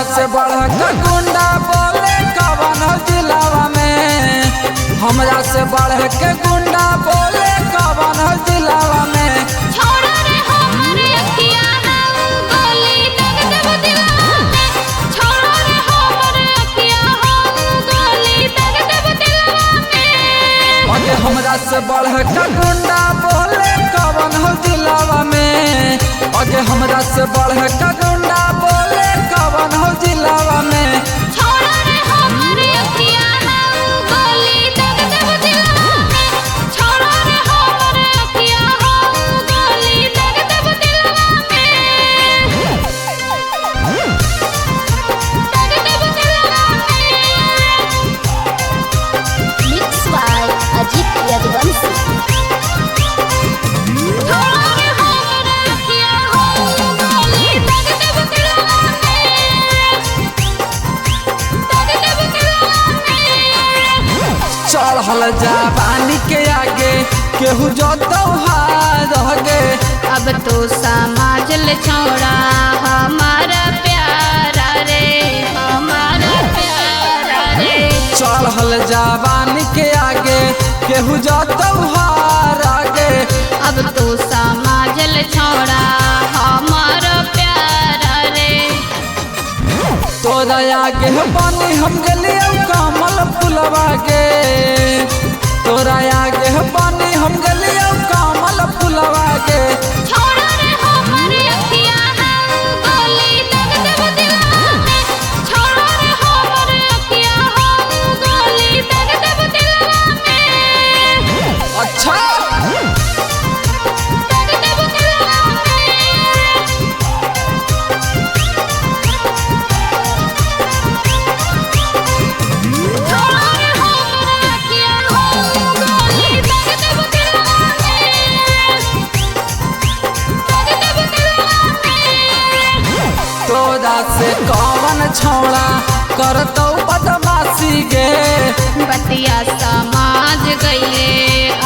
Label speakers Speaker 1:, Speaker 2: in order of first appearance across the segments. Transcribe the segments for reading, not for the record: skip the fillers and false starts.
Speaker 1: से बढ़ के गुंडा बोले कवन जिलावा में, हमरा से बढ़ के गुंडा बोले कवन जिलावा में।
Speaker 2: छोड़ा रे हमरे अखिया हम गोली दाग देब दिलवा में, छोड़ा रे हमरे अखिया हम गोली दाग देब दिलवा में।
Speaker 1: अगे हमरा से बढ़ के गुंडा बोले कवन जिलावा में, अगे हमरा से बढ़ के गुंडा बोले कवन जिलावा में।
Speaker 2: छोड़ा रे हमरे अखिया हम गोली दाग देब दिलवा में, छोड़ा रे हमरे अखिया हम गोली दाग देब दिलवा में, दाग देब दिलवा में।
Speaker 3: Mix by Ajit Yaduvanshi.
Speaker 2: छोड़ा रे हमरे अखिया हम गोली दाग देब दिलवा में, दाग देब दिलवा में।
Speaker 1: चढ़ल जवानी के आगे केहू जो त्योहार गे,
Speaker 2: अब तो समाज ले छोड़ा हमारा प्यारा रे, हमारा प्यारा रे।
Speaker 1: चढ़ल जवानी के आगे केहू जो त्योहार गे।
Speaker 2: अब तो समाज ले छोड़ा हमारा प्यारा रे।
Speaker 1: तोरा आगे बनी हम गलिया कमल फुलवा गे, तोरा आगे बनी हम गलिया कमल फुलवा गे।
Speaker 2: छोड़ा रे हमरे अखिया हम गोली दाग देब दिलवा में, छोड़ा रे हमरे अखिया हम गोली दाग देब दिलवा में,
Speaker 1: अच्छा
Speaker 2: दाग देब दिलवा में। छोड़ा रे हमरे अखिया हम गोली दाग देब दिलवा में, दाग देब दिलवा में।
Speaker 1: तोरा से कौन छौड़ा करतौ बदमाशी गे।
Speaker 2: बतिया समाज गईले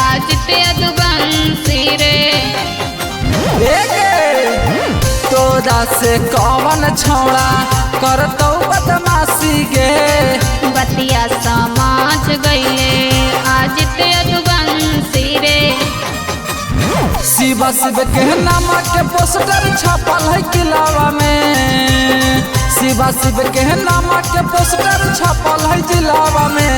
Speaker 2: आज ते अदबंसी रे,
Speaker 1: ए गे, तोरा से कौन छौड़ा करतौ बदमाशी गे।
Speaker 2: बतिया समाज गईले आज ते अदबंसी रे।
Speaker 1: शिव शिव के नाम के पोस्टर छपल है किलावा में, शिव शिव के नाम के पोस्टर छपल है जिलावा में।